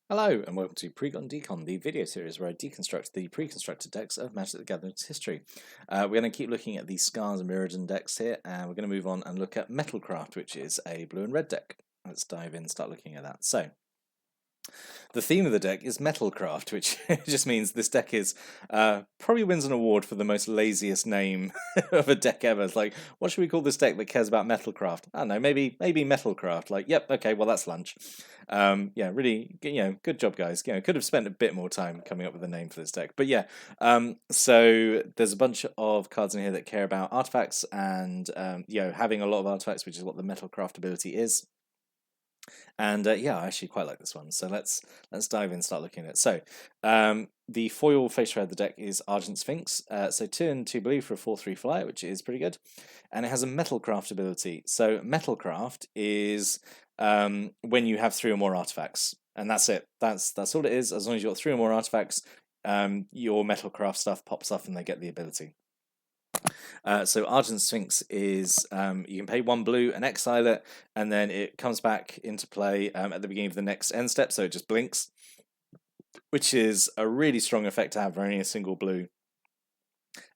Hello and welcome to Precon Decon, the video series where I deconstruct the pre-constructed decks of Magic the Gathering's history. We're going to keep looking at the Scars of Mirrodin decks here, and we're going to move on and look at Metalcraft, which is a blue and red deck. Let's dive in and start looking at that. So, the theme of the deck is Metalcraft, which just means this deck is probably wins an award for the most laziest name of a deck ever. It's like, what should we call this deck that cares about Metalcraft? I don't know, maybe Metalcraft. Like, yep, okay, well that's lunch. Yeah, really, good job, guys. Could have spent a bit more time coming up with a name for this deck, but yeah. So there's a bunch of cards in here that care about artifacts and having a lot of artifacts, which is what the Metalcraft ability is. And yeah, I actually quite like this one. So let's dive in and start looking at it. So the foil face red of the deck is Argent Sphinx. So 2 and 2 blue for a 4/3 flyer, which is pretty good. And it has a Metalcraft ability. So Metalcraft is when you have 3 or more artifacts. And that's it. That's all it is. As long as you've got 3 or more artifacts, your Metalcraft stuff pops up and they get the ability. So Argent Sphinx is you can pay 1 blue and exile it, and then it comes back into play at the beginning of the next end step, so it just blinks, which is a really strong effect to have for only a single blue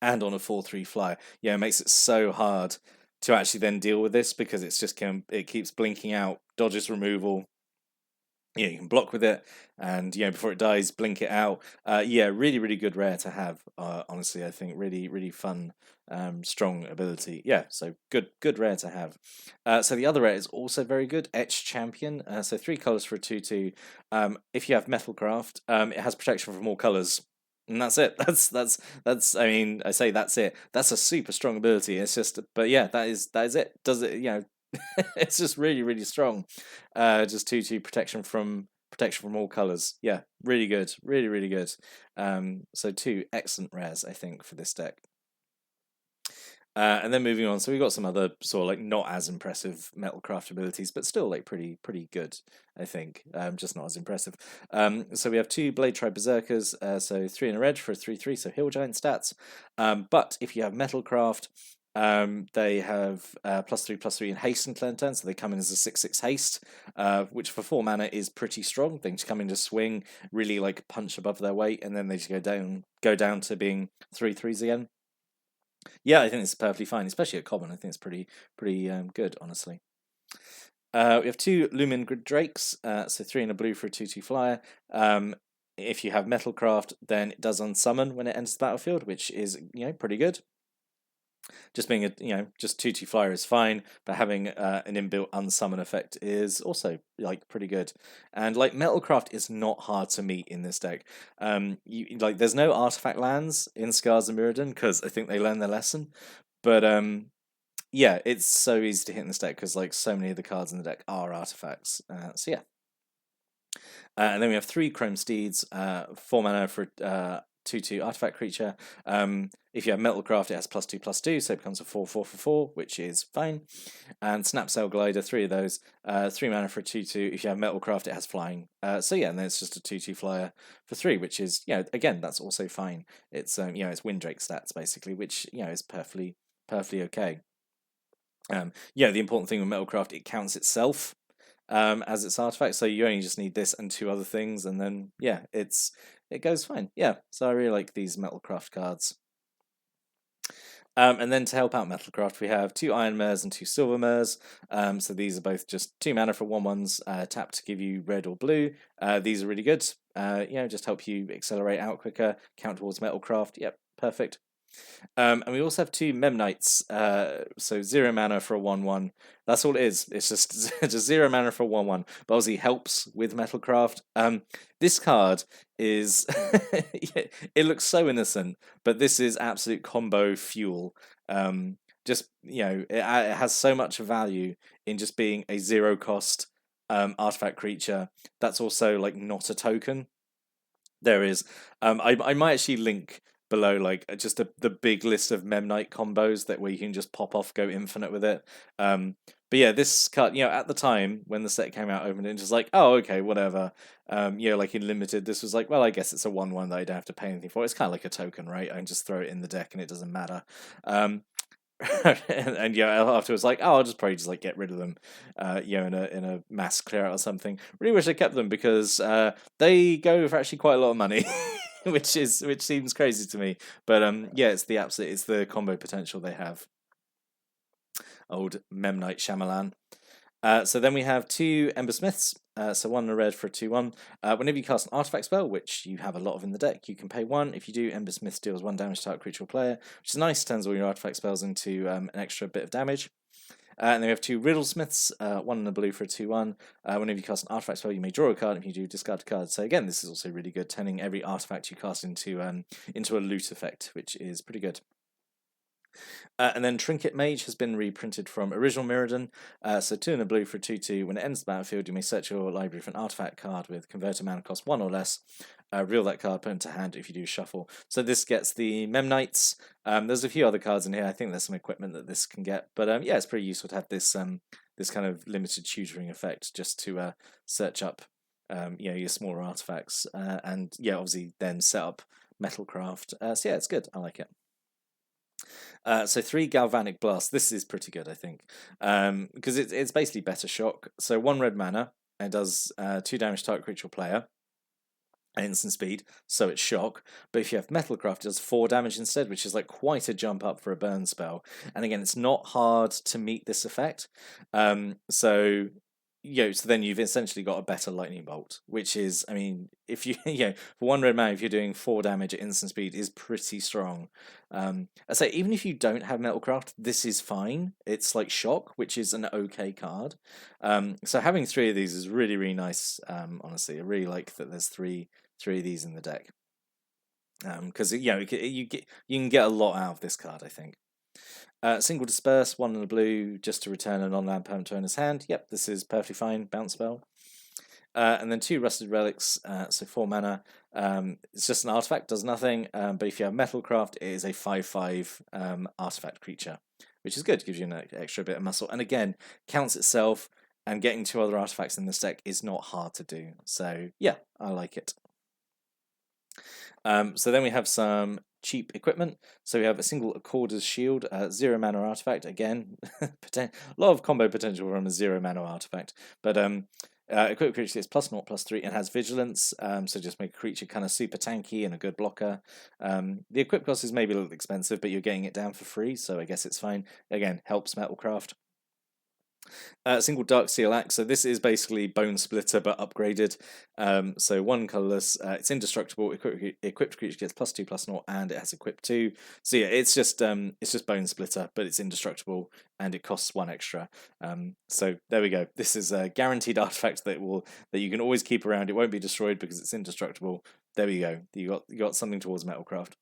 and on a 4/3 flyer. Yeah, it makes it so hard to actually then deal with this because it's just it keeps blinking out, dodges removal. Yeah, you can block with it, and before it dies, blink it out. Yeah, really good rare to have. Honestly, I think really fun, strong ability. Yeah, so good rare to have. So the other rare is also very good. Etch Champion. So 3 colors for a 2/2. If you have Metalcraft, it has protection from all colors. And that's it. That's. I mean, I say that's it. That's a super strong ability. It's just, but yeah, that is it. Does it? It's just really strong. Just 2/2 protection from all colors. Yeah, really good, really good. So 2 excellent rares, I think, for this deck. And then moving on, so we've got some other sort of like not as impressive Metalcraft abilities, but still like pretty good, I think. Just not as impressive. So we have 2 Blade Tribe Berserkers, so 3 in a red for a 3/3, so Hill Giant stats. But if you have Metalcraft, they have +3/+3 in haste and clear turn, so they come in as a 6/6 haste, which for 4 mana is pretty strong. They just come in to swing, really like punch above their weight, and then they just go down to being 3/3s again. Yeah, I think it's perfectly fine, especially at common. I think it's pretty good, honestly. We have 2 Lumen Grid Drakes, so 3 in a blue for a 2/2 flyer. If you have Metalcraft, then it does unsummon when it enters the battlefield, which is pretty good. Just being just 2/2 flyer is fine, but having an inbuilt unsummon effect is also like pretty good. And like Metalcraft is not hard to meet in this deck. There's no artifact lands in Scars of Mirrodin because I think they learned their lesson. But yeah, it's so easy to hit in this deck because like so many of the cards in the deck are artifacts. So yeah. And then we have 3 Chrome Steeds, 4 mana for 2/2 artifact creature. If you have Metalcraft, it has +2/+2, so it becomes a 4/4/4, which is fine. And Snap Sail Glider, 3 of those, 3 mana for a 2/2. If you have Metalcraft, it has flying. So yeah, and then it's just a 2/2 flyer for 3, which is again that's also fine. It's it's Windrake stats basically, which is perfectly okay. The important thing with Metalcraft, it counts itself as its artifact, so you only just need this and 2 other things, and then yeah, it goes fine. Yeah, so I really like these Metalcraft cards. And then to help out Metalcraft, we have 2 Iron Mares and 2 Silver Mares. So these are both just 2 mana for 1/1s, tap to give you red or blue. These are really good. Just help you accelerate out quicker, count towards Metalcraft. Yep, perfect. And we also have 2 Memnites, so 0 mana for a 1/1. That's all it is. It's just 0 mana for a 1/1. But obviously helps with Metalcraft. This card is it looks so innocent, but this is absolute combo fuel. It has so much value in just being a 0 cost artifact creature. That's also like not a token. There is. I might actually link below like just the big list of Memnite combos that where you can just pop off, go infinite with it. But yeah, this card, at the time when the set came out, opened it, and just like, oh, okay, whatever. Like in limited, this was like, well, I guess it's a 1/1 that I don't have to pay anything for. It's kind of like a token, right? I can just throw it in the deck and it doesn't matter. and yeah, afterwards, like, oh, I'll just probably just like get rid of them, in a mass clear out or something. Really wish I kept them because they go for actually quite a lot of money, which seems crazy to me. But yeah, it's the combo potential they have. Old Memnite Shyamalan. So then we have 2 Ember Smiths, so 1 in a red for a 2/1. Whenever you cast an artifact spell, which you have a lot of in the deck, you can pay 1. If you do, Ember Smith deals 1 damage to target creature or player, which is nice, turns all your artifact spells into an extra bit of damage. And then we have 2 Riddle Smiths, 1 in a blue for a 2/1. Whenever you cast an artifact spell, you may draw a card. If you do, discard a card. So again, this is also really good, turning every artifact you cast into a loot effect, which is pretty good. And then Trinket Mage has been reprinted from original Mirrodin. So 2 in a blue for a 2/2. When it enters the battlefield, you may search your library for an artifact card with converter mana cost 1 or less. Reveal that card, put it into hand if you do shuffle. So this gets the Memnites. There's a few other cards in here. I think there's some equipment that this can get. But yeah, it's pretty useful to have this this kind of limited tutoring effect just to search up your smaller artifacts. And yeah, obviously then set up Metalcraft. So yeah, it's good. I like it. So 3 Galvanic Blast. This is pretty good, I think, because it's basically better shock. So 1 red mana and does 2 damage to target creature or player at instant speed, so it's shock. But if you have Metalcraft, it does 4 damage instead, which is like quite a jump up for a burn spell. And again, it's not hard to meet this effect. So then you've essentially got a better lightning bolt, which is, I mean, if you, for 1 red mana, if you're doing 4 damage at instant speed, is pretty strong. I say, even if you don't have Metalcraft, this is fine. It's like shock, which is an okay card. So having 3 of these is really, really nice. Honestly, I really like that there's three of these in the deck. Because you can get a lot out of this card, I think. Single Disperse, 1 in the blue, just to return a non-land permanent to owner's hand. Yep, this is perfectly fine, bounce spell. And then 2 Rusted Relics, so 4 mana. It's just an artifact, does nothing, but if you have Metalcraft, it is a 5/5 artifact creature, which is good, gives you an extra bit of muscle. And again, counts itself, and getting 2 other artifacts in this deck is not hard to do. So yeah, I like it. So then we have some cheap equipment. So we have a single Accorder's Shield, 0 mana artifact. Again, a lot of combo potential from a 0 mana artifact. But equipped creature gets +0/+3 and has vigilance. So just make a creature kind of super tanky and a good blocker. The equip cost is maybe a little expensive, but you're getting it down for free, so I guess it's fine. Again, helps Metalcraft. Single Dark Seal Axe. So this is basically Bone Splitter but upgraded. So 1 colorless. It's indestructible. Equipped creature gets +2/+0, and it has equip 2. So yeah, it's just Bone Splitter, but it's indestructible and it costs 1 extra. So there we go. This is a guaranteed artifact that you can always keep around. It won't be destroyed because it's indestructible. There we go. You got something towards Metalcraft.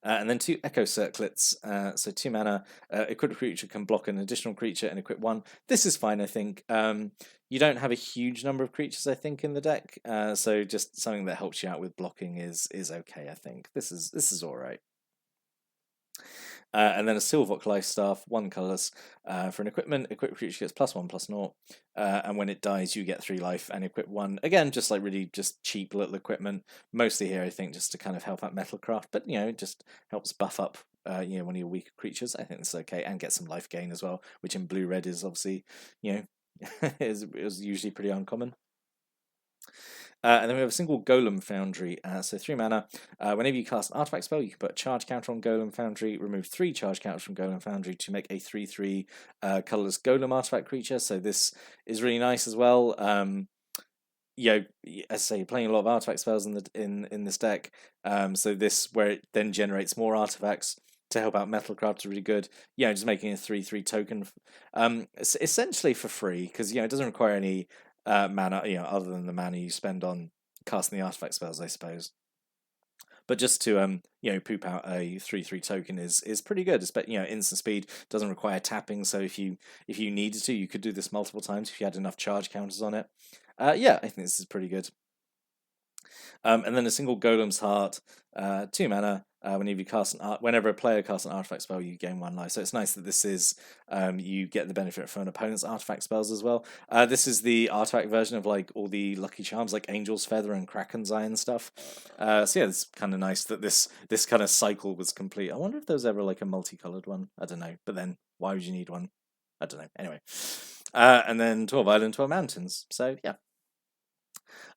And then 2 Echo Circlets, so 2 mana. Equipped creature can block an additional creature and equip 1. This is fine, I think. You don't have a huge number of creatures, I think, in the deck, so just something that helps you out with blocking is okay, I think. This is all right. And then a Silvok Lifestaff, 1 colorless. For an equipment, equipped creature gets +1/+0. And when it dies, you get 3 life and equip 1. Again, just like really just cheap little equipment. Mostly here, I think, just to kind of help out Metalcraft. But, it just helps buff up, one of your weaker creatures. I think this is okay. And get some life gain as well, which in blue-red is obviously, is usually pretty uncommon. And then we have a single Golem Foundry, so 3 mana. Whenever you cast an artifact spell, you can put a charge counter on Golem Foundry, remove 3 charge counters from Golem Foundry to make a 3/3 colorless Golem artifact creature. So this is really nice as well. As I say, you're playing a lot of artifact spells in this deck. So this, where it then generates more artifacts to help out Metalcraft, is really good. Just making a 3/3 token, essentially for free, because it doesn't require any mana, other than the mana you spend on casting the artifact spells, I suppose. But just to poop out a 3/3 token is pretty good. Instant speed doesn't require tapping, so if you needed to, you could do this multiple times if you had enough charge counters on it. I think this is pretty good. And then a single Golem's Heart, 2 mana. Whenever a player casts an artifact spell, you gain 1 life. So it's nice that this is you get the benefit from an opponent's artifact spells as well. This is the artifact version of like all the lucky charms, like Angel's Feather and Kraken's Eye and stuff. So yeah, it's kind of nice that this kind of cycle was complete. I wonder if there was ever like a multicolored one. I don't know. But then why would you need one? I don't know. Anyway, and then 12 Island, 12 Mountains. So yeah.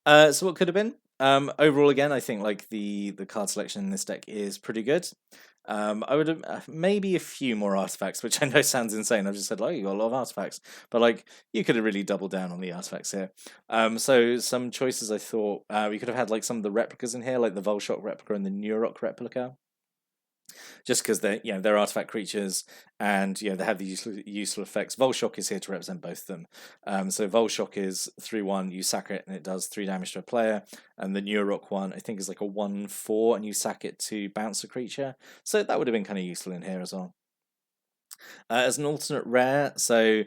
So what could have been? Overall, again, I think like the card selection in this deck is pretty good. I would have maybe a few more artifacts, which I know sounds insane. I've just said, like, you got a lot of artifacts, but like you could have really doubled down on the artifacts here. So some choices I thought we could have had like some of the replicas in here, like the Volshock replica and the Neurok replica. Just because they're artifact creatures, and they have the useful effects. Volshock is here to represent both of them. So Volshock is 3/1, you sack it and it does 3 damage to a player, and the Neurok one I think is like a 1/4, and you sack it to bounce a creature. So that would have been kind of useful in here as well. As an alternate rare, so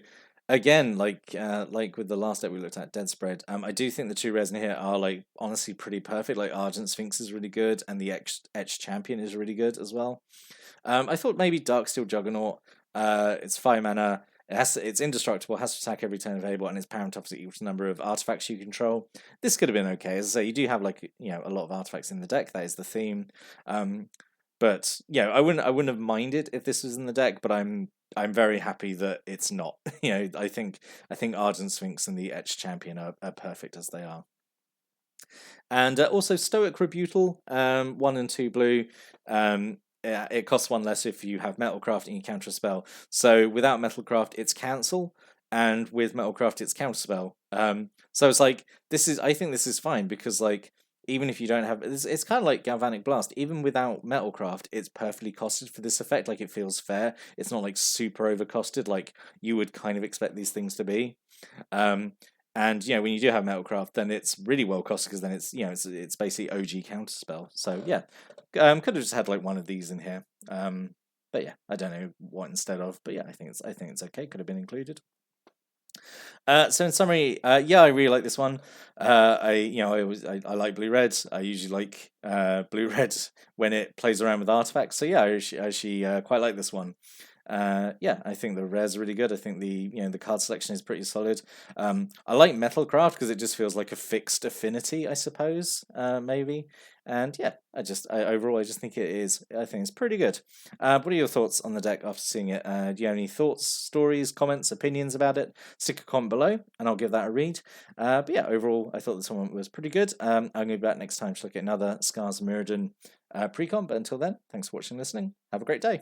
again, like with the last deck we looked at, Dead Spread, I do think the 2 rares in here are like honestly pretty perfect. Like Argent Sphinx is really good, and the Etched Champion is really good as well. I thought maybe Darksteel Juggernaut. It's 5 mana. It's indestructible, has to attack every turn available, and its power top is equal to the number of artifacts you control. This could have been okay. As I say, you do have like a lot of artifacts in the deck. That is the theme. But I wouldn't have minded if this was in the deck. But I'm very happy that it's not. I think Argent Sphinx and the Etched Champion are perfect as they are. And also Stoic Rebuttal, 1 and 2 blue. It costs 1 less if you have Metalcraft and you counter a spell. So without Metalcraft, it's cancel, and with Metalcraft, it's counter spell. So it's like I think this is fine because like even if you don't have it's kind of like Galvanic Blast. Even without Metalcraft, it's perfectly costed for this effect. Like it feels fair. It's not like super overcosted like you would kind of expect these things to be. And when you do have Metalcraft, then it's really well costed because then it's basically OG counterspell. So yeah, could have just had like one of these in here. But yeah, I don't know what instead of. But yeah, I think it's okay. Could have been included. So in summary, yeah, I really like this one. I like blue red. I usually like blue red when it plays around with artifacts. So yeah, I actually quite like this one. Yeah, I think the rares are really good. I think the card selection is pretty solid. I like Metalcraft because it just feels like a fixed affinity, I suppose, maybe. And yeah, overall I just think I think it's pretty good. What are your thoughts on the deck after seeing it? Do you have any thoughts, stories, comments, opinions about it? Stick a comment below and I'll give that a read. But yeah, overall I thought this one was pretty good. I'm going to be back next time to look at another Scars of Mirrodin precon. But until then, thanks for watching and listening. Have a great day.